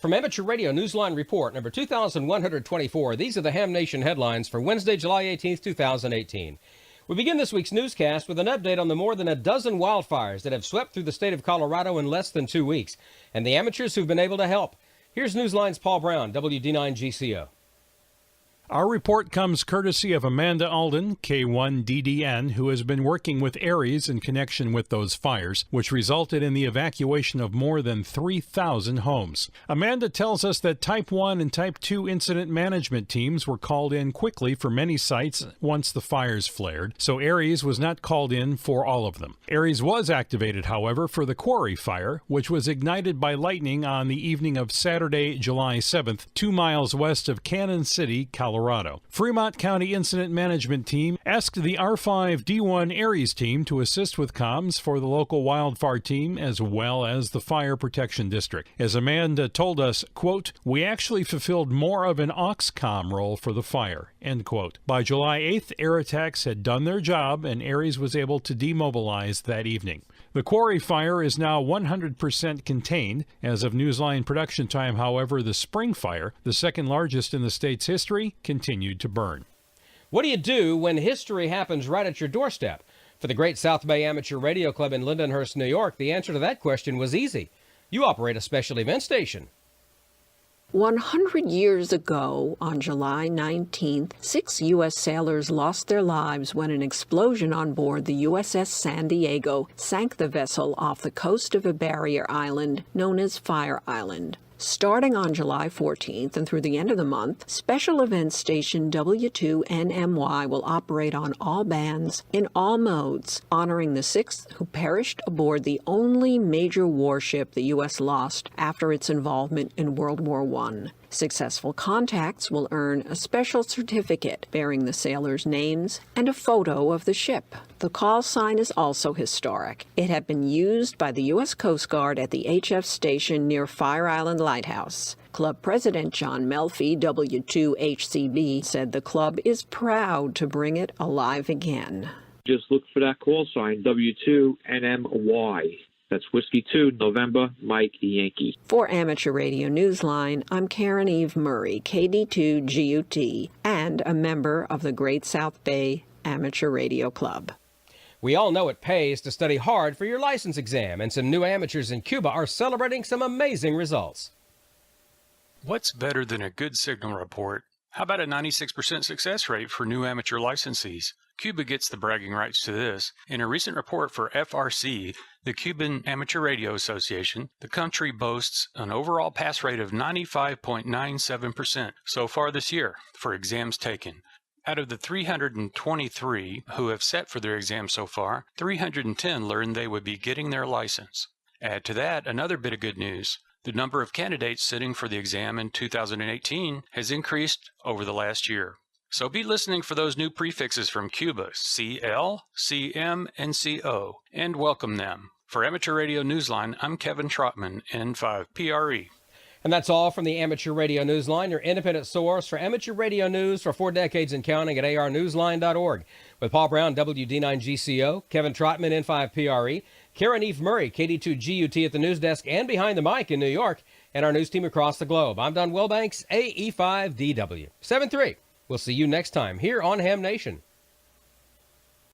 From Amateur Radio Newsline Report number 2124, these are the Ham Nation headlines for Wednesday, July 18th, 2018. We begin this week's newscast with an update on the more than a dozen wildfires that have swept through the state of Colorado in less than 2 weeks, and the amateurs who've been able to help. Here's Newsline's Paul Brown, WD9GCO. Our report comes courtesy of Amanda Alden, K1DDN, who has been working with ARES in connection with those fires, which resulted in the evacuation of more than 3,000 homes. Amanda tells us that Type 1 and Type 2 incident management teams were called in quickly for many sites once the fires flared, so ARES was not called in for all of them. ARES was activated, however, for the Quarry Fire, which was ignited by lightning on the evening of Saturday, July 7th, 2 miles west of Cannon City, Colorado. Fremont County Incident Management Team asked the R5D1 ARES team to assist with comms for the local wildfire team as well as the Fire Protection District. As Amanda told us, quote, "We actually fulfilled more of an aux-comm role for the fire," end quote. By July 8th, air attacks had done their job and ARES was able to demobilize that evening. The Quarry Fire is now 100% contained. As of Newsline production time, however, the Spring Fire, the second largest in the state's history, continued to burn. What do you do when history happens right at your doorstep? For the Great South Bay Amateur Radio Club in Lindenhurst, New York, the answer to that question was easy. You operate a special event station. 100 years ago, on July 19th, 6 U.S. sailors lost their lives when an explosion on board the USS San Diego sank the vessel off the coast of a barrier island known as Fire Island. Starting on July 14th and through the end of the month, special event station W2NMY will operate on all bands in all modes, honoring the 6 who perished aboard the only major warship the U.S. lost after its involvement in World War I. Successful contacts will earn a special certificate bearing the sailors' names and a photo of the ship. The call sign is also historic. It had been used by the U.S. Coast Guard at the HF station near Fire Island Lighthouse. Club President John Melfi, W2HCB, said the club is proud to bring it alive again. Just look for that call sign, W2NMY. That's Whiskey 2, November, Mike Yankee. For Amateur Radio Newsline, I'm Karen Eve Murray, KD2GUT, and a member of the Great South Bay Amateur Radio Club. We all know it pays to study hard for your license exam, and some new amateurs in Cuba are celebrating some amazing results. What's better than a good signal report? How about a 96% success rate for new amateur licensees? Cuba gets the bragging rights to this. In a recent report for FRC, the Cuban Amateur Radio Association, the country boasts an overall pass rate of 95.97% so far this year for exams taken. Out of the 323 who have set for their exams so far, 310 learned they would be getting their license. Add to that another bit of good news. The number of candidates sitting for the exam in 2018 has increased over the last year. So be listening for those new prefixes from Cuba, CL, CM, and CO, and welcome them. For Amateur Radio Newsline, I'm Kevin Trotman, N5PRE. And that's all from the Amateur Radio Newsline, your independent source for amateur radio news for 4 decades and counting at arnewsline.org. With Paul Brown, WD9GCO, Kevin Trotman, N5PRE, Karen Eve Murray, KD2GUT at the news desk and behind the mic in New York, and our news team across the globe. I'm Don Wilbanks, AE5DW. 7-3. We'll see you next time here on Ham Nation.